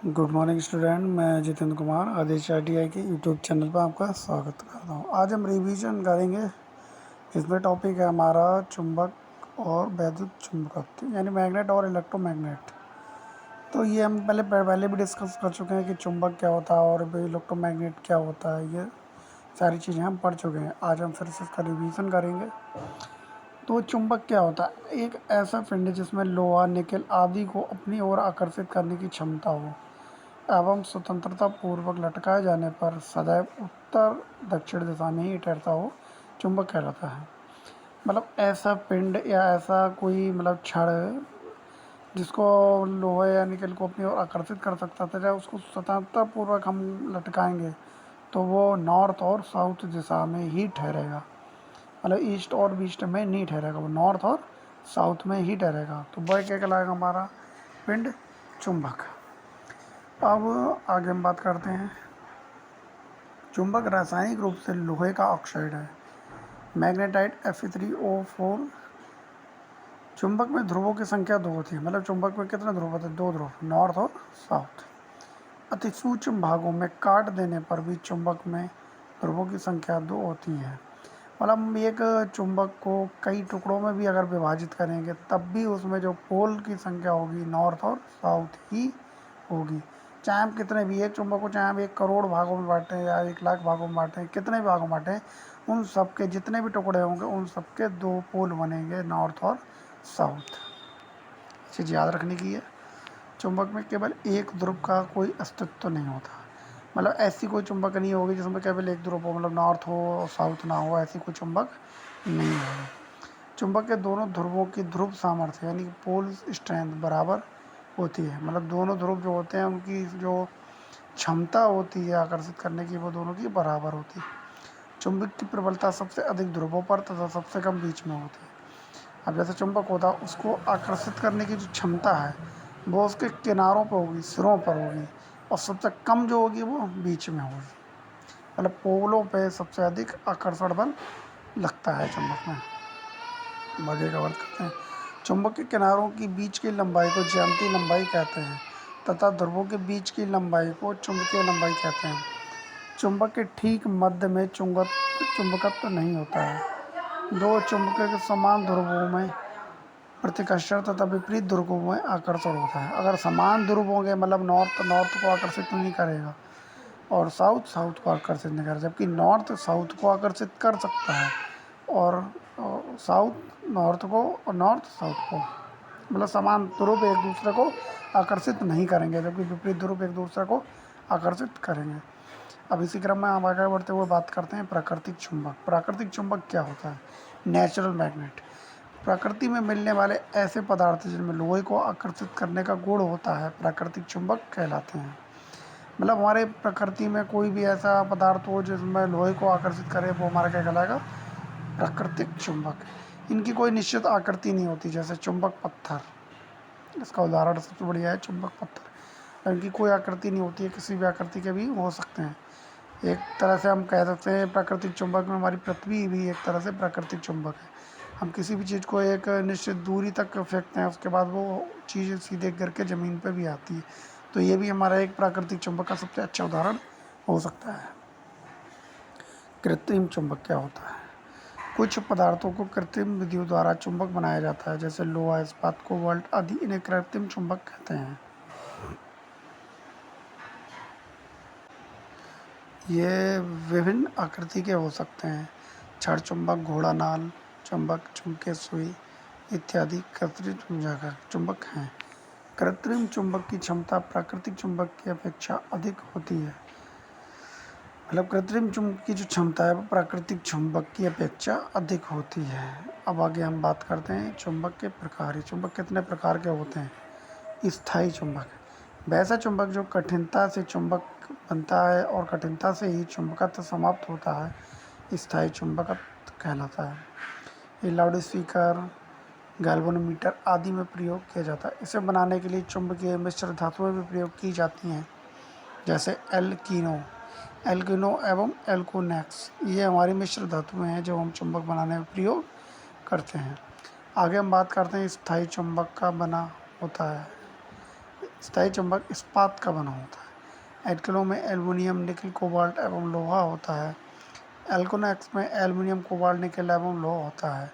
Good morning student, मैं जितेंद्र कुमार आदेश ITI के YouTube channel पर आपका स्वागत करता हूँ। आज हम रिवीजन करेंगे। इसमें टॉपिक है हमारा चुंबक और वैद्युत चुंबकत्व यानी मैग्नेट और इलेक्ट्रोमैग्नेट। तो ये हम पहले भी डिस्कस कर चुके हैं कि चुंबक क्या होता है और इलेक्ट्रोमैग्नेट क्या होता है। ये सारी चीज़ें हम पढ़ चुके हैं। आज हम फिर से इसका रिवीजन करेंगे। तो चुंबक क्या होता है? एक ऐसा पिंड जिसमें लोहा, निकेल आदि को अपनी ओर आकर्षित करने की क्षमता हो एवं स्वतंत्रता पूर्वक लटकाए जाने पर सदैव उत्तर दक्षिण दिशा में ही ठहरता हो, चुंबक कहलाता है। मतलब ऐसा पिंड या ऐसा कोई क्षण जिसको लोहे या निकेल को अपनी ओर आकर्षित कर सकता था, चाहे उसको स्वतंत्रता पूर्वक हम लटकाएंगे तो वो नॉर्थ और साउथ दिशा में ही ठहरेगा। मतलब ईस्ट और वेस्ट में नहीं ठहरेगा, वो नॉर्थ और साउथ में ही ठहरेगा। तो वह क्या कहलाएगा? हमारा पिंड चुंबक। अब आगे हम बात करते हैं। चुंबक रासायनिक रूप से लोहे का ऑक्साइड है, मैग्नेटाइट Fe3O4। चुंबक में ध्रुवों की संख्या 2 होती है। मतलब चुंबक में कितने ध्रुव होते हैं? 2 ध्रुव, नॉर्थ और साउथ। अति सूक्ष्म भागों में काट देने पर भी चुंबक में ध्रुवों की संख्या 2 होती है। मतलब हम एक चुंबक को कई टुकड़ों में भी अगर विभाजित करेंगे तब भी उसमें जो पोल की संख्या होगी नॉर्थ और साउथ ही होगी। चाहे हम कितने भी एक चुंबक को चाहे हम 1 करोड़ भागों में बांटें या 1 लाख भागों में बांटें, कितने भी भागों में बांटें, उन सब के जितने भी टुकड़े होंगे उन सब के 2 पोल बनेंगे, नॉर्थ और साउथ। चीज़ याद रखने की है। चुंबक में केवल एक ध्रुव का कोई अस्तित्व नहीं होता। मतलब ऐसी कोई चुंबक नहीं होगी जिसमें केवल एक ध्रुव हो, मतलब नॉर्थ हो और साउथ ना हो, ऐसी कोई चुंबक नहीं होगी। चुंबक के दोनों ध्रुवों की ध्रुव सामर्थ्य यानी पोल स्ट्रेंथ बराबर होती है। मतलब दोनों ध्रुव जो होते हैं उनकी जो क्षमता होती है आकर्षित करने की, वो दोनों की बराबर होती है। चुंबक की प्रबलता सबसे अधिक ध्रुवों पर तथा सबसे कम बीच में होती है। अब जैसे चुंबक होता है उसको आकर्षित करने की जो क्षमता है वो उसके किनारों पर होगी, सिरों पर होगी, और सबसे कम जो होगी वो बीच में होगी। मतलब पोलों पे सबसे अधिक आकर्षण बल लगता है चुंबक में। आगे का वर्त करते हैं। चुंबक के किनारों की बीच की लंबाई को ज्यामितीय लंबाई कहते हैं तथा ध्रुवों के बीच की लंबाई को चुंबकीय लंबाई कहते हैं। चुंबक के ठीक मध्य में चुंबकत्व नहीं होता है। दो चुंबक के समान ध्रुवों में प्रतिकर्षण तथा विपरीत ध्रुवों में आकर्षण होता है। अगर समान ध्रुव होंगे मतलब नॉर्थ नॉर्थ को आकर्षित नहीं करेगा और साउथ साउथ को आकर्षित नहीं करेगा, जबकि नॉर्थ साउथ को आकर्षित कर सकता है और साउथ नॉर्थ को और नॉर्थ साउथ को। मतलब समान ध्रुव एक दूसरे को आकर्षित नहीं करेंगे, जबकि विपरीत ध्रुव एक दूसरे को आकर्षित करेंगे। अब इसी क्रम में हम आगे बढ़ते हुए बात करते हैं प्राकृतिक चुंबक। प्राकृतिक चुंबक क्या होता है? Natural magnet. प्रकृति में मिलने वाले ऐसे पदार्थ जिनमें लोहे को आकर्षित करने का गुण होता है प्राकृतिक चुंबक कहलाते हैं। मतलब हमारे प्रकृति में कोई भी ऐसा पदार्थ हो जिसमें लोहे को आकर्षित करे वो हमारा क्या कहलाएगा? प्राकृतिक चुंबक। इनकी कोई निश्चित आकृति नहीं होती, जैसे चुंबक पत्थर, इसका उदाहरण सबसे बढ़िया है चुंबक पत्थर। इनकी कोई आकृति नहीं होती है, किसी भी आकृति के भी हो सकते हैं। एक तरह से हम कह सकते हैं प्राकृतिक चुंबक में हमारी पृथ्वी भी एक तरह से प्राकृतिक चुंबक है। हम किसी भी चीज़ को एक निश्चित दूरी तक फेंकते हैं, उसके बाद वो चीज़ सीधे गिर के ज़मीन पर भी आती है। तो ये भी हमारा एक प्राकृतिक चुंबक का सबसे अच्छा उदाहरण हो सकता है। कृत्रिम चुंबक क्या होता है? कुछ पदार्थों को कृत्रिम विधियों द्वारा चुंबक बनाया जाता है, जैसे लोहा, इस्पात, कोबाल्ट आदि। इन्हें कृत्रिम चुंबक कहते हैं। ये विभिन्न आकृति के हो सकते हैं। छड़ चुंबक, घोड़ा नाल चुंबक, चुंबकीय सुई इत्यादि कृत्रिम चुंबक हैं। कृत्रिम चुंबक की क्षमता प्राकृतिक चुंबक की अपेक्षा अधिक होती है। मतलब कृत्रिम चुंबक की जो क्षमता है वो प्राकृतिक चुंबक की अपेक्षा अधिक होती है। अब आगे हम बात करते हैं चुंबक के प्रकार। चुंबक कितने प्रकार के होते हैं? स्थायी चुंबक, वैसा चुंबक जो कठिनता से चुंबक बनता है और कठिनता से ही चुंबकत्व समाप्त होता है, स्थायी चुंबकत्व कहलाता है। ये लाउड स्पीकर, गैल्वेनोमीटर आदि में प्रयोग किया जाता है। इसे बनाने के लिए चुंबकीय मिश्र धातुएं भी प्रयोग की जाती हैं, जैसे एल्किनो एवं एल्कोनेक्स। ये हमारी मिश्र धातुएं हैं जो हम चुंबक बनाने में प्रयोग करते हैं। आगे हम बात करते हैं स्थायी चुंबक का बना होता है। स्थायी चुंबक इस्पात का बना होता है। एल्किलों में एल्युमिनियम, निकल, कोबाल्ट एवं लोहा होता है। एल्कोनैक्स में एल्युमिनियम, कोबाल्ट, निकल एवं लोहा होता है।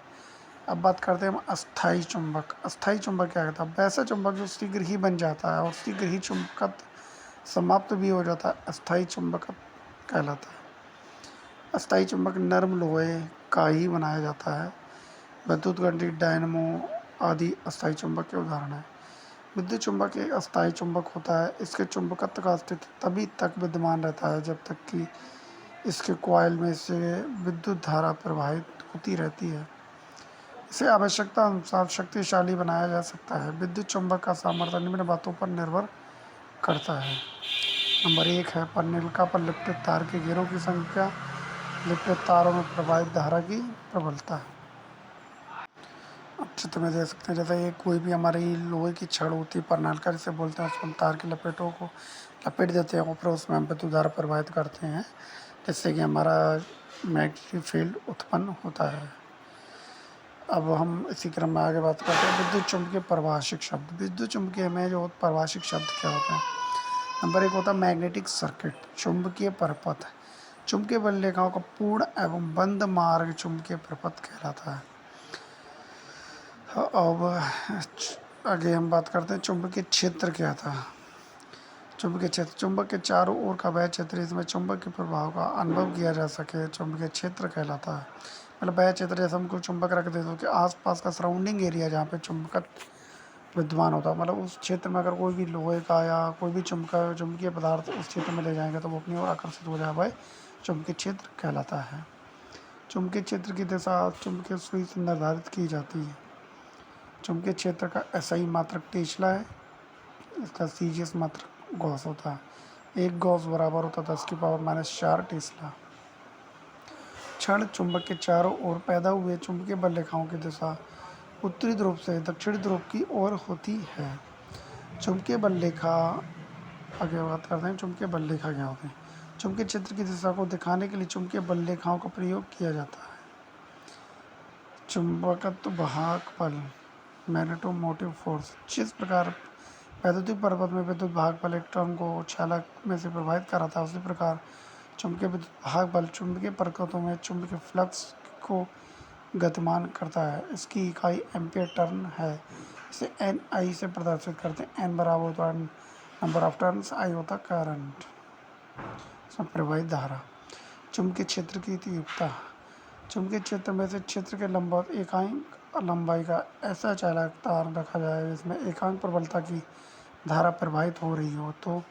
अब बात करते हैं हम अस्थायी चुंबक। अस्थायी चुंबक क्या कहता है? वैसा चुंबक जो शीघ्र ही बन जाता है और शीघ्र ही चुंबकत समाप्त भी हो जाता है, अस्थायी चुंबक कहलाता है। अस्थायी चुंबक नरम लोहे का ही बनाया जाता है। विद्युत घंटी, डायनमो आदि अस्थायी चुंबक के उदाहरण हैं। विद्युत चुंबक एक अस्थायी चुंबक होता है। इसके चुंबकत्व का अस्तित्व तभी तक विद्यमान रहता है जब तक कि इसके कॉइल में से विद्युत धारा प्रवाहित होती रहती है। इसे आवश्यकता अनुसार शक्तिशाली बनाया जा सकता है। विद्युत चुंबक का सामर्थ्य निम्न बातों पर निर्भर करता है। नंबर 1 है पनिलका पर लिपटित तार के घेरों की संख्या, लिपटित तारों में प्रवाहित धारा की प्रबलता। अब चित्र में देख सकते हैं, जैसे ये कोई भी हमारी लोहे की छड़ होती है, परनालिका जिसे बोलते हैं, उसको हम तार की लपेटों को लपेट देते हैं और फिर उसमें हम विद्युत धारा प्रवाहित करते हैं, जिससे कि हमारा मैग्नेटिक फील्ड उत्पन्न होता है। अब हम इसी क्रम में आगे बात करते हैं विद्युत चुम्बकीय परिभाषिक शब्द। विद्युत चुम्बकीय में जो परिभाषिक शब्द क्या होते हैं? नंबर 1 होता है मैग्नेटिक सर्किट, चुंबकीय परपथ। चुंबकीय बल रेखाओं का पूर्ण एवं बंद मार्ग चुंबकीय परपथ कहलाता है। अब आगे हम बात करते हैं चुंबकीय क्षेत्र क्या था। चुंबकीय क्षेत्र, चुंबक के चारों ओर का वह क्षेत्र इसमें चुंबक के प्रभाव का अनुभव किया जा सके, चुंबकीय क्षेत्र कहलाता है। मतलब वह क्षेत्र, जैसे हमको चुंबक रख देते हो कि आसपास का सराउंडिंग एरिया जहाँ पे चुंबक विद्यमान होता है, मतलब उस क्षेत्र में अगर कोई भी लोहे का या कोई भी चुंबकीय पदार्थ उस क्षेत्र में ले जाएंगे तो वो अपनी ओर आकर्षित हो जाए, वह चुंबकीय क्षेत्र कहलाता है। चुंबकीय क्षेत्र की दिशा चुंबकीय सुई से निर्धारित की जाती है। चुंबकीय क्षेत्र का एसआई मात्रक टेस्ला है, इसका सीजीएस मात्रक गॉस होता है। एक गॉस बराबर होता है 10⁻⁴ टेस्ला। क्षण चुंबक के चारों ओर पैदा हुए चुंबकीय बल रेखाओं की दिशा उत्तरी ध्रुव से दक्षिणी ध्रुव की ओर होती है। चुंबकीय बल रेखा, आगे बात करते हैं चुंबकीय बल रेखा क्या होते हैं। चुंबकीय क्षेत्र की दिशा को दिखाने के लिए चुंबकीय बल रेखाओं का प्रयोग किया जाता है। चुंबकत्व भाग बल, मैग्नेटोमोटिव फोर्स, जिस प्रकार वैद्युतिक परपथ में विद्युत भाग बल इलेक्ट्रॉन को चालक में से प्रभावित कराता है, उसी प्रकार चुंबकीय विद्युत भाग बल चुंबकीय परपथों में चुंबकीय फ्लक्स को गतिमान करता है। इसकी इकाई एम्पीयर टर्न है। इसे एन आई से प्रदर्शित करते हैं। एन बराबर होता है नंबर ऑफ टर्न्स, आई होता है करंट, इसमें प्रवाहित धारा। चुंबकीय क्षेत्र की तीव्रता, चुंबकीय क्षेत्र में से क्षेत्र के लंबवत एकांक लंबाई का ऐसा चालक तार रखा जाए जिसमें एकांक प्रबलता की धारा प्रवाहित हो रही हो, तो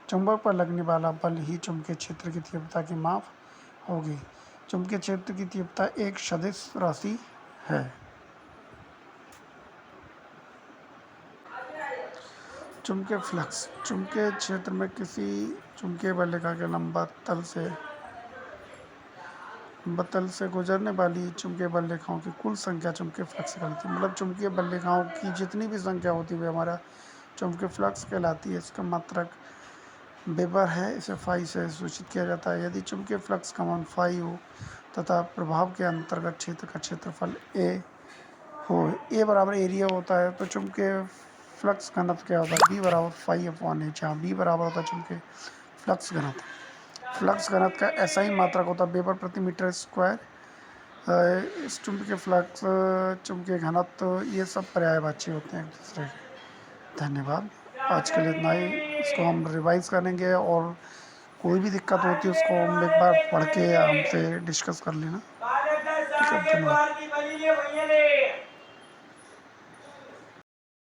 चुंबक पर लगने वाला बल ही चुंबकीय क्षेत्र की तीव्रता की माप होगी। चुंबकीय क्षेत्र की तीव्रता एक सदिश राशि है। चुंबकीय फ्लक्स, चुंबकीय क्षेत्र में किसी चुंबकीय बल रेखा के लंबा तल से गुजरने वाली चुंबकीय बल रेखाओं की कुल संख्या चुंबकीय फ्लक्स कहलाती है। मतलब चुंबकीय बल रेखाओं की जितनी भी संख्या होती है हमारा चुंबकीय फ्लक्स कहलाती है। इसका मात्रक वेबर है, इसे फाई से सूचित किया जाता है। यदि चुंबकीय फ्लक्स का मान फाई हो तथा प्रभाव के अंतर्गत क्षेत्र का क्षेत्रफल ए हो, ए बराबर एरिया होता है, तो चुंबकीय फ्लक्स घनत्व क्या होता है? बी बराबर φ/h, जहाँ बी बराबर होता है चुंबकीय फ्लक्स घनत्व। फ्लक्स घनत्व का ऐसा ही मात्रक होता है वेबर प्रति मीटर स्क्वायर। इस चुंबकीय फ्लक्स, चुंबकीय घनत्व, ये सब पर्यायवाची होते हैं एक दूसरे के। धन्यवाद। आज के लिए इतना ही। इसको हम रिवाइज करेंगे और कोई भी दिक्कत होती है उसको हम एक बार पढ़ के हमसे डिस्कस कर लेना। ठीक है, धन्यवाद।